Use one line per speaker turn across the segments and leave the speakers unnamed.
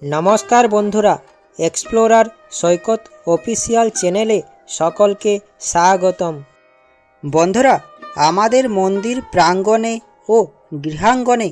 নমস্কার বন্ধুরা, এক্সপ্লোরার সৈকত অফিসিয়াল চ্যানেলে সকলকে স্বাগতম। বন্ধুরা, আমাদের মন্দির প্রাঙ্গণে ও গৃহাঙ্গনে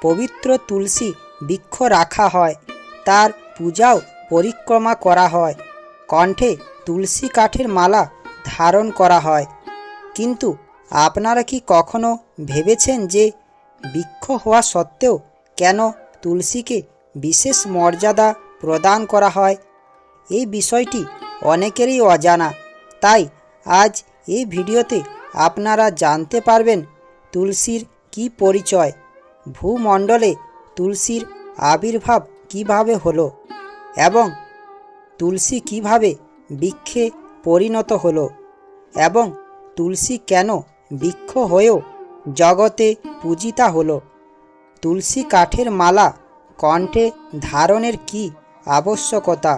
পবিত্র তুলসী বৃক্ষ রাখা হয়। তার পূজাও পরিক্রমা করা হয়। কণ্ঠে তুলসী কাঠের মালা ধারণ করা হয়। কিন্তু আপনারা কি কখনো ভেবেছেন যে বৃক্ষ হওয়া সত্ত্বেও কেন তুলসীকে বিশেষ মর্যাদা প্রদান করা হয়? এই বিষয়টি অনেকেরই অজানা। তাই আজ এই ভিডিওতে আপনারা জানতে পারবেন তুলসীর কি পরিচয়, ভূমণ্ডলে তুলসীর আবির্ভাব কিভাবে হলো এবং তুলসী কিভাবে বৃক্ষে পরিণত হলো এবং তুলসী কেন বৃক্ষ হয়েও জগতে পূজিতা হলো। তুলসী কাঠের মালা কণ্ঠে ধারণের কি আবশ্যকতা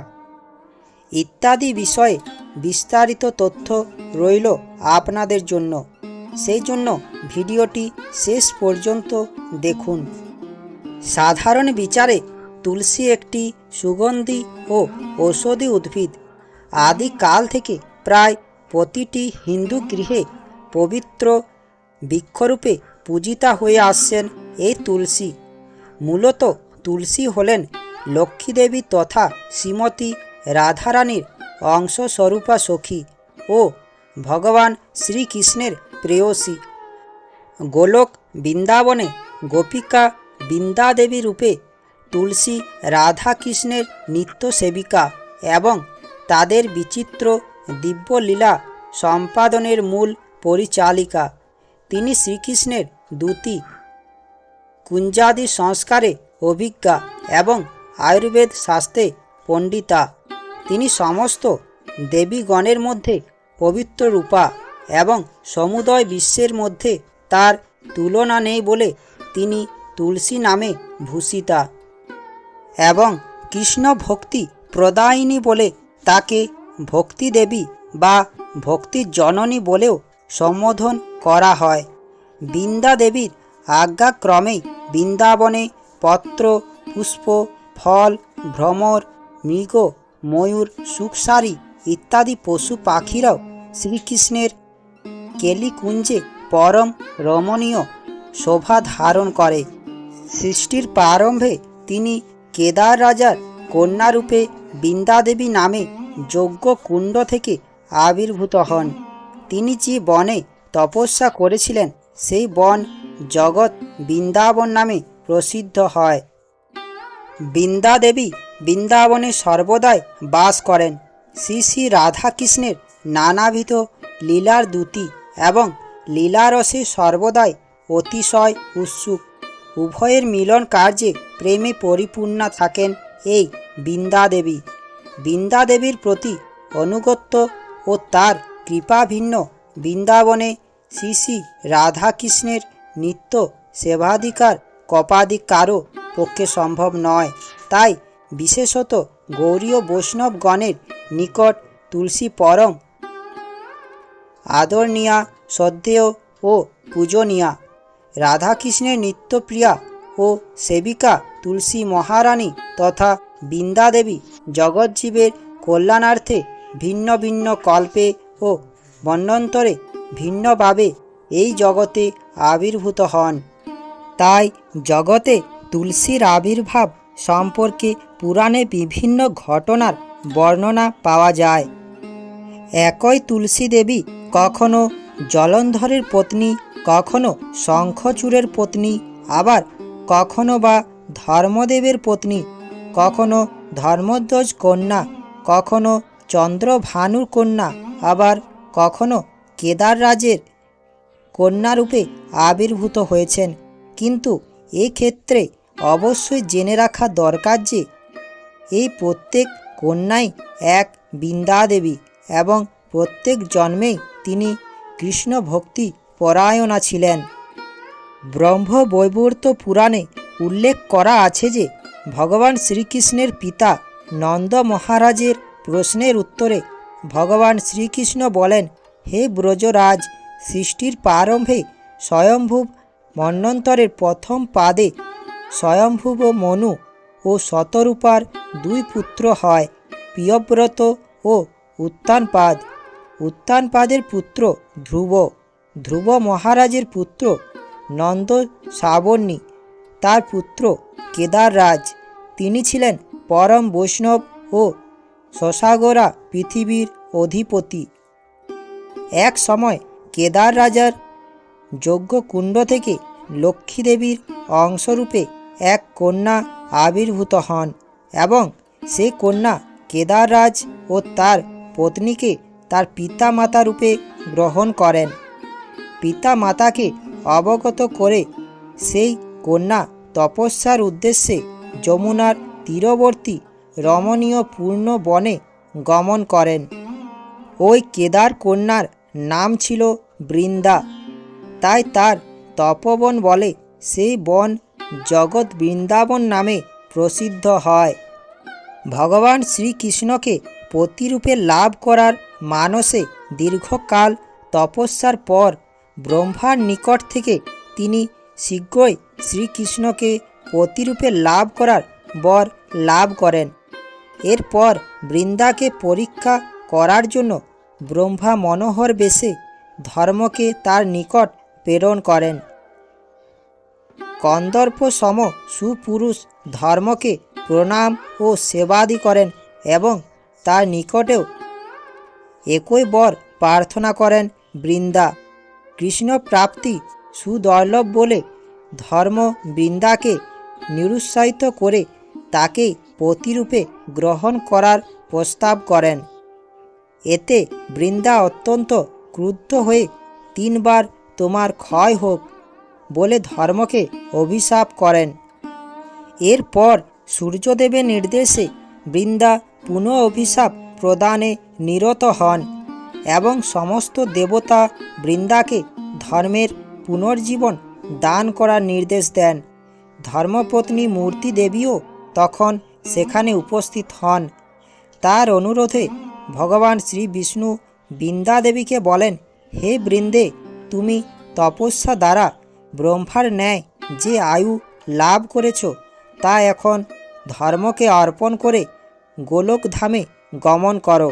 ইত্যাদি বিষয়ে বিস্তারিত তথ্য রইল আপনাদের জন্য। সেই জন্য ভিডিওটি শেষ পর্যন্ত দেখুন। সাধারণ বিচারে তুলসী একটি সুগন্ধি ও ঔষধি উদ্ভিদ। আদিকাল থেকে প্রায় প্রতিটি হিন্দু গৃহে পবিত্র বৃক্ষরূপে পূজিতা হয়ে আসছেন এই তুলসী। মূলত তুলসী হলেন লক্ষ্মী দেবী তথা শ্রীমতী রাধারানীর অংশস্বরূপা সখী ও ভগবান শ্রীকৃষ্ণের প্রেয়সী। গোলক বৃন্দাবনে গোপিকা বৃন্দাদেবী রূপে তুলসী রাধাকৃষ্ণের নিত্য সেবিকা এবং তাদের বিচিত্র দিব্যলীলা সম্পাদনের মূল পরিচালিকা। তিনি শ্রীকৃষ্ণের দূতী, কুঞ্জাদি সংস্কারে অভিজ্ঞা এবং আয়ুর্বেদ শাস্ত্রে পণ্ডিতা। তিনি সমস্ত দেবীগণের মধ্যে পবিত্র রূপা এবং সমুদয় বিশ্বের মধ্যে তার তুলনা নেই বলে তিনি তুলসী নামে ভূষিতা এবং কৃষ্ণ ভক্তি প্রদায়িনী বলে তাকে ভক্তি দেবী বা ভক্তির জননী বলেও সম্বোধন করা হয়। বৃন্দা দেবীর আজ্ঞাক্রমেই বৃন্দাবনে পত্র, পুষ্প, ফল, ভ্রমর, মৃগ, ময়ূর, সুখসারী ইত্যাদি পশু পাখিরাও শ্রীকৃষ্ণের কেলিকুঞ্জে পরম রমণীয় শোভা ধারণ করে। সৃষ্টির প্রারম্ভে তিনি কেদার রাজার কন্যারূপে বৃন্দাদেবী নামে যজ্ঞ কুণ্ড থেকে আবির্ভূত হন। তিনি যে বনে তপস্যা করেছিলেন সেই বন জগৎ বৃন্দাবন নামে প্রসিদ্ধ হয়। বৃন্দাদেবী বৃন্দাবনে সর্বদাই বাস করেন। শ্রী শ্রী রাধাকৃষ্ণের নানাবিধ লীলার দূতী এবং লীলারসে সর্বদাই অতিশয় উৎসুক। উভয়ের মিলন কার্যে প্রেমে পরিপূর্ণা থাকেন এই বৃন্দাদেবী। বৃন্দাদেবীর প্রতি অনুগত্য ও তার কৃপাভিন্ন বৃন্দাবনে শ্রী শ্রী রাধাকৃষ্ণের নিত্য সেবাধিকার কপাদি কারো পক্ষে সম্ভব নয়। তাই বিশেষত গৌড়ীয় বৈষ্ণবগণের নিকট তুলসী পরম আদরণীয়া, শ্রদ্ধেয় ও পূজনীয়া। রাধাকৃষ্ণের নিত্যপ্রিয়া ও সেবিকা তুলসী মহারানী তথা বৃন্দাদেবী জগজ্জীবের কল্যাণার্থে ভিন্ন ভিন্ন কল্পে ও মন্বন্তরে ভিন্নভাবে এই জগতে আবির্ভূত হন। তাই জগতে তুলসীর আবির্ভাব সম্পর্কে পুরাণে বিভিন্ন ঘটনার বর্ণনা পাওয়া যায়। একই তুলসী দেবী কখনো জলন্ধরের পত্নী, কখনো শঙ্খচূড়ের পত্নী, আবার কখনো বা ধর্মদেবের পত্নী, কখনো ধর্মধ্বজ কন্যা, কখনো চন্দ্রভানুর কন্যা, আবার কখনো কেদার রাজের কন্যারূপে আবির্ভূত হয়েছেন। কিন্তু এক্ষেত্রে অবশ্যই জেনে রাখা দরকার যে এই প্রত্যেক কন্যাই এক বৃন্দাদেবী এবং প্রত্যেক জন্মেই তিনি কৃষ্ণ ভক্তি পরায়ণা ছিলেন। ব্রহ্মবৈবর্ত পুরাণে উল্লেখ করা আছে যে ভগবান শ্রীকৃষ্ণের পিতা নন্দ মহারাজের প্রশ্নের উত্তরে ভগবান শ্রীকৃষ্ণ বলেন, হে ব্রজরাজ, সৃষ্টির প্রারম্ভে স্বয়ম্ভুব মন্বন্তরের প্রথম পাদে স্বয়ম্ভুব মনু ও শতরূপার 2 পুত্র হয়, প্রিয়ব্রত ও উত্তানপাদ। উত্তানপাদের পুত্র ধ্রুব। ধ্রুব মহারাজের পুত্র নন্দ সাবর্ণী। তার পুত্র কেদাররাজ। তিনি ছিলেন পরম বৈষ্ণব ও শশাগরা পৃথিবীর অধিপতি। এক সময় কেদার রাজার যজ্ঞকুণ্ড থেকে লক্ষ্মী দেবীর অংশরূপে এক কন্যা আবির্ভূত হন এবং সে কন্যা কেদাররাজ ও তার পত্নীকে তার পিতা মাতা রূপে গ্রহণ করেন। পিতা মাতাকে অবগত করে সেই কন্যা তপস্যার উদ্দেশ্যে যমুনার তীরবর্তী রমণীয় পূর্ণ বনে গমন করেন। ওই কেদার কন্যার নাম ছিল বৃন্দা, তাই তার তপবন বলে সেই বন জগৎ বৃন্দাবন নামে প্রসিদ্ধ হয়। ভগবান শ্রীকৃষ্ণকে পতিরূপে লাভ করার মানসে দীর্ঘকাল তপস্যার পর ব্রহ্মার নিকট থেকে তিনি শীঘ্রই শ্রীকৃষ্ণকে পতিরূপে লাভ করার বর লাভ করেন। এরপর বৃন্দাকে পরীক্ষা করার জন্য ব্রহ্মা মনোহর বেশে ধর্মকে তার নিকট প্রেরণ করেন। কন্দর্প সম সুপুরুষ ধর্মকে প্রণাম ও সেবাদি করেন এবং তার নিকটেও একই বর প্রার্থনা করেন বৃন্দা। কৃষ্ণ প্রাপ্তি সুদুর্লভ বলে ধর্ম বৃন্দাকে নিরুৎসাহিত করে তাকে পতিরূপে গ্রহণ করার প্রস্তাব করেন। এতে বৃন্দা অত্যন্ত ক্রুদ্ধ হয়ে 3 বার তোমার ক্ষয় হোক বলে ধর্মকে অভিশাপ করেন। এরপর সূর্যদেবের নির্দেশে বৃন্দা পুনঃ অভিশাপ প্রদানে নিরত হন এবং সমস্ত দেবতা বৃন্দাকে ধর্মের পুনর্জীবন দান করার নির্দেশ দেন। ধর্মপত্নী মূর্তি দেবীও তখন সেখানে উপস্থিত হন। তার অনুরোধে ভগবান শ্রী বিষ্ণু বৃন্দা দেবীকে বলেন, হে বৃন্দে, তুমি তপস্যা দ্বারা ব্রহ্মার ন্যায় যে আয়ু লাভ করেছ তা এখন ধর্মকে অর্পণ করে গোলকধামে গমন করো।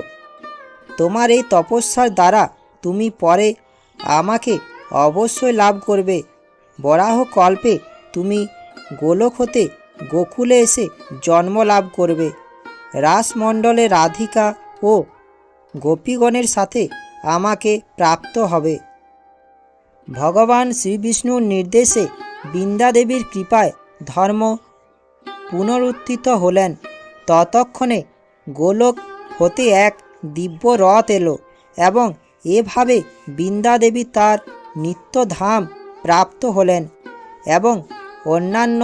তোমার এই তপস্যার দ্বারা তুমি পরে আমাকে অবশ্যই লাভ করবে। বরাহ কল্পে তুমি গোলক হতে গোকুলে এসে জন্ম লাভ করবে। রাসমণ্ডলে রাধিকা ও গোপীগণের সাথে আমাকে প্রাপ্ত হবে। ভগবান শ্রীবিষ্ণুর নির্দেশে বৃন্দা দেবীর কৃপায় ধর্ম পুনরুত্থিত হলেন। ততক্ষণে গোলক হতে এক দিব্য রথ এলো এবং এভাবে বৃন্দা দেবী তার নিত্যধাম প্রাপ্ত হলেন এবং অন্যান্য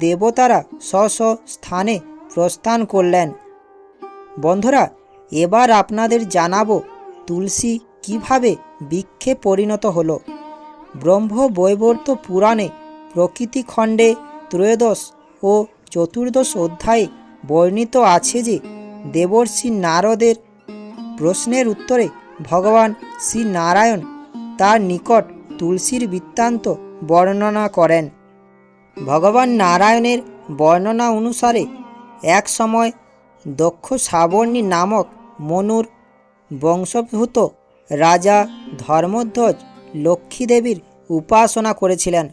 দেবতারা স্ব স্থানে প্রস্থান করলেন। বন্ধুরা, এবার আপনাদের জানাবো তুলসী কিভাবে বৃক্ষে পরিণত হলো। ব্রহ্ম বৈবর্ত পুরাণে প্রকৃতি খণ্ডে 13 ও 14 অধ্যায়ে বর্ণিত আছে যে দেবর্ষি নারদের প্রশ্নের উত্তরে ভগবান শ্রী নারায়ণ তার নিকট তুলসীর বৃত্তান্ত বর্ণনা করেন। ভগবান নারায়ণের বর্ণনা অনুসারে এক সময় দক্ষ সাবর্ণী নামক মনুর বংশোদ্ভূত রাজা ধর্মধ্বজ লক্ষ্মীদেবীর উপাসনা করেছিলেন।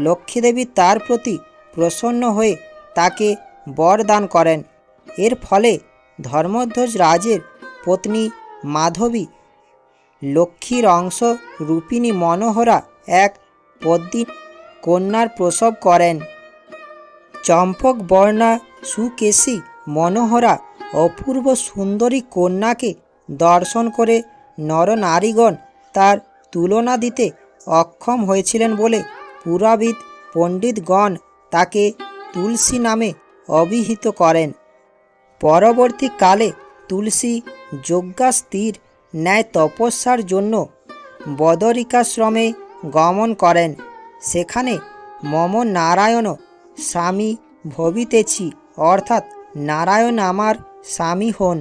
লক্ষ্মীদেবী তার প্রতি প্রসন্ন হয়ে তাকে বর দান করেন। এর ফলে ধর্মধ্বজ রাজের পত্নী মাধবী লক্ষ্মীর অংশ রূপিণী মনোহরা এক পদ্মী কন্যার প্রসব করেন। চম্পক বর্ণা সুকেশী মনোহরা অপূর্ব সুন্দরী কন্যাকে দর্শন করে নরনারীগণ তার তুলনা দিতে অক্ষম হয়েছিলেন বলে পুরাবিদ পণ্ডিতগণ তাকে তুলসী নামে অভিহিত করেন। পরবর্তীকালে তুলসী যজ্ঞাস্থির ন্যায় তপস্যার জন্য বদরিকাশ্রমে গমন করেন। সেখানে মম নারায়ণ স্বামী ভবিতেছি, অর্থাৎ নারায়ণ আমার স্বামী হন,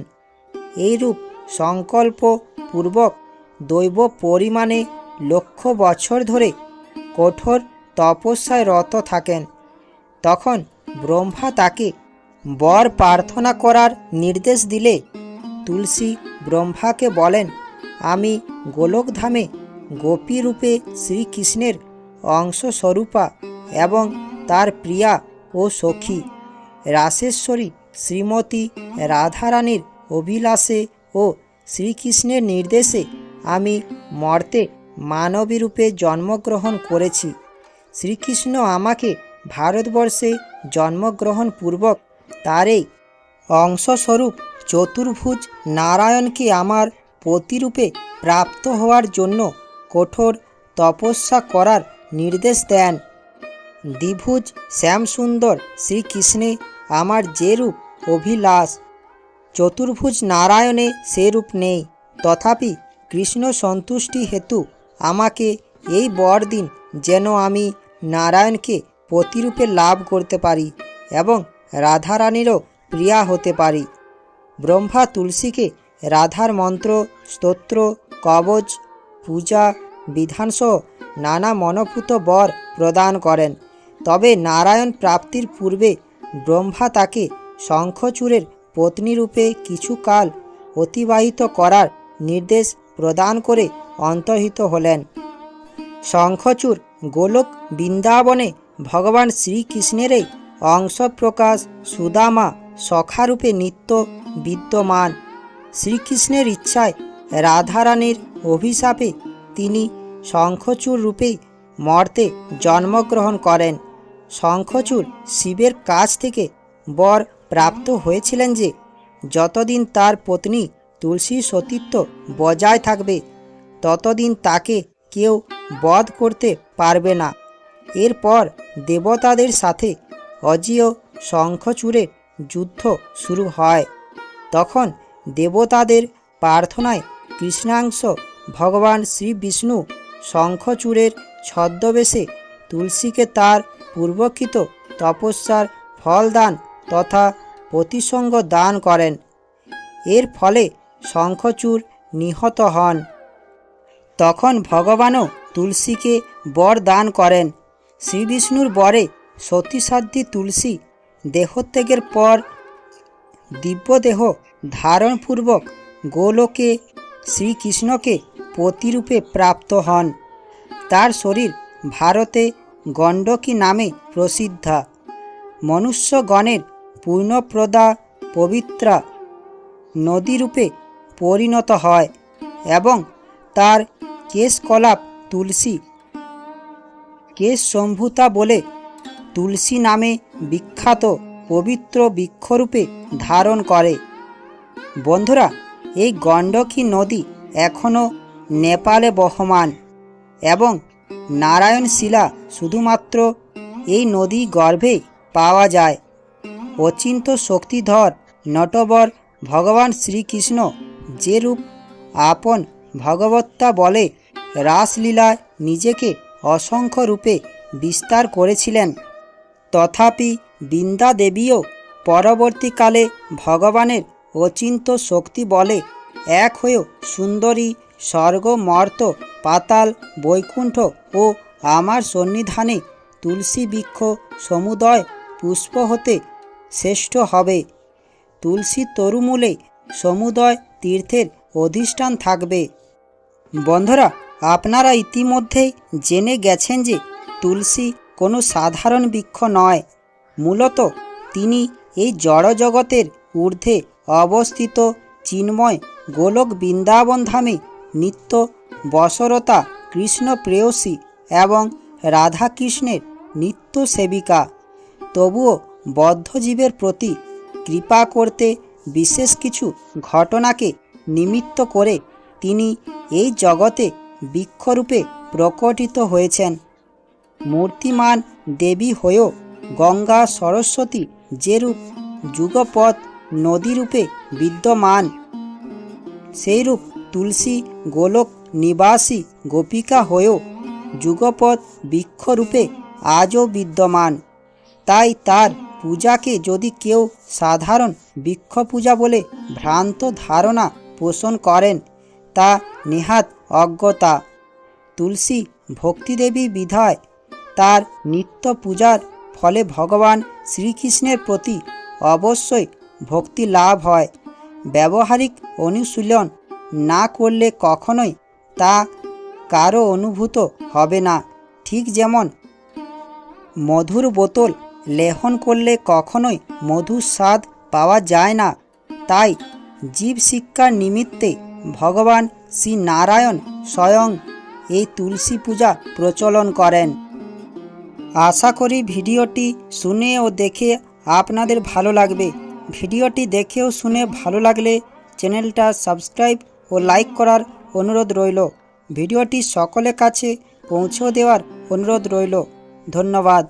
এইরূপ সংকল্প পূর্বক দৈব পরিমাণে লক্ষ বছর ধরে কঠোর তপস্যায় রত থাকেন। তখন ব্রহ্মা তাকে বর প্রার্থনা করার নির্দেশ দিলে তুলসী ব্রহ্মাকে বলেন, আমি গোলকধামে গোপীরূপে শ্রীকৃষ্ণের অংশস্বরূপা এবং তার প্রিয়া ও সখী রাসেশ্বরী শ্রীমতী রাধারানীর অভিলাষে ও শ্রীকৃষ্ণের নির্দেশে আমি মর্তে মানবী রূপে জন্মগ্রহণ করেছি। শ্রীকৃষ্ণ আমাকে ভারতবর্ষে জন্মগ্রহণ পূর্বক তারই অংশস্বরূপ চতুর্ভুজ নারায়ণকে আমার পতিরূপে প্রাপ্ত হওয়ার জন্য কঠোর তপস্যা করার নির্দেশ দেন। দ্বিভুজ শ্যামসুন্দর শ্রীকৃষ্ণে আমার যে রূপ অভিলাষ, চতুর্ভুজ নারায়ণে সে রূপ নেই। তথাপি কৃষ্ণ সন্তুষ্টি হেতু আমাকে এই বর দিন যেন আমি নারায়ণকে পতিরূপে লাভ করতে পারি এবং রাধারানীরও প্রিয়া হতে পারি। ব্রহ্মা তুলসীকে রাধার মন্ত্র, স্তোত্র, কবচ, পূজা বিধানসহ নানা মনোভূত বর প্রদান করেন। তবে নারায়ণ প্রাপ্তির পূর্বে ব্রহ্মা তাকে শঙ্খচূড়ের পত্নীরূপে কিছু কাল অতিবাহিত করার নির্দেশ প্রদান করে অন্তর্হিত হলেন। শঙ্খচূড় গোলক বৃন্দাবনে ভগবান শ্রীকৃষ্ণেরই অংশপ্রকাশ সুদামা সখারূপে নিত্য বিদ্যমান। শ্রীকৃষ্ণের ইচ্ছায় রাধারানীর অভিশাপে তিনি শঙ্খচূড় রূপেই মর্তে জন্মগ্রহণ করেন। শঙ্খচূড় শিবের কাছ থেকে বর প্রাপ্ত হয়েছিলেন যে যতদিন তার পত্নী তুলসীর সতীত্ব বজায় থাকবে ততদিন তাকে কেউ বধ করতে পারবে না। এরপর দেবতাদের সাথে অজিয় শঙ্খচূড়ের যুদ্ধ শুরু হয়। তখন দেবতাদের প্রার্থনায় কৃষ্ণাংশ ভগবান শ্রী বিষ্ণু শঙ্খচূড়ের ছদ্মবেশে তুলসীকে তার পূর্বকৃত তপস্যার ফল দান তথা প্রতিসঙ্গ দান করেন। এর ফলে শঙ্খচূড় নিহত হন। তখন ভগবানও তুলসীকে বর দান করেন। শ্রীবিষ্ণুর বরে সতীসাধ্যী তুলসী দেহত্যাগের পর দিব্যদেহ ধারণপূর্বক গোলোকে শ্রীকৃষ্ণকে পতিরূপে প্রাপ্ত হন। তার শরীর ভারতে গণ্ডকী নামে প্রসিদ্ধা, মনুষ্যগণের পুণ্যপ্রদা পবিত্রা নদীরূপে পরিণত হয় এবং তার কেশকলাপ তুলসী কেশসম্ভূতা বলে তুলসী নামে বিখ্যাত পবিত্র বৃক্ষরূপে ধারণ করে। বন্ধুরা, এই গণ্ডকী নদী এখনও নেপালে বহমান এবং নারায়ণ শিলা শুধুমাত্র এই নদী গর্ভে পাওয়া যায়। অচিন্ত শক্তিধর নটবর ভগবান শ্রীকৃষ্ণ যে রূপ আপন ভগবত্তা বলে রাসলীলায় নিজেকে অসংখ্য রূপে বিস্তার করেছিলেন, তথাপি বৃন্দা দেবীও পরবর্তীকালে ভগবানের অচিন্ত শক্তি বলে এক হয়েও সুন্দরী স্বর্গ, মর্ত, পাতাল, বৈকুণ্ঠ ও আমার সন্নিধানে তুলসী বৃক্ষ সমুদয় পুষ্প হতে শ্রেষ্ঠ হবে। তুলসী তরুমূলে সমুদয় তীর্থের অধিষ্ঠান থাকবে। বন্ধুরা, আপনারা ইতিমধ্যেই জেনে গেছেন যে তুলসী কোনো সাধারণ বৃক্ষ নয়। মূলত তিনি এই জড়জগতের ঊর্ধ্বে অবস্থিত চিন্ময় গোলক বৃন্দাবন ধামে নিত্য বসরতা কৃষ্ণ প্রেয়সী এবং রাধাকৃষ্ণের নিত্য সেবিকা। তবুও বদ্ধজীবের প্রতি কৃপা করতে বিশেষ কিছু ঘটনাকে নিমিত্ত করে তিনি এই জগতে বৃক্ষরূপে প্রকটিত হয়েছেন। মূর্তিমান দেবী হয়েও গঙ্গা সরস্বতী যেরূপ যুগপৎ নদীরূপে বিদ্যমান, সেইরূপ তুলসী গোলক নিবাসী গোপিকা হয়েও যুগপৎ বৃক্ষরূপে আজও বিদ্যমান। তাই তার পূজাকে যদি কেউ সাধারণ বৃক্ষ পূজা বলে ভ্রান্ত ধারণা পোষণ করেন তা নেহাত অজ্ঞতা। তুলসী ভক্তিদেবী বিধায় তার নিত্য পূজার ফলে ভগবান শ্রীকৃষ্ণের প্রতি অবশ্যই ভক্তি লাভ হয়। ব্যবহারিক অনুশীলন না করলে কখনোই তা কারো অনুভূত হবে না। ঠিক যেমন মধুর বোতল লেহন করলে কখনোই মধুর স্বাদ পাওয়া যায় না, তাই জীব শিক্ষার নিমিত্তে ভগবান শ্রী নারায়ণ স্বয়ং এই তুলসী পূজা প্রচলন করেন। আশা করি ভিডিওটি শুনে ও দেখে আপনাদের ভালো লাগবে। ভিডিওটি দেখে ও শুনে ভালো লাগলে চ্যানেলটা সাবস্ক্রাইব ও লাইক করার অনুরোধ রইল। ভিডিওটি সকলের কাছে পৌঁছে দেওয়ার অনুরোধ রইল। ধন্যবাদ।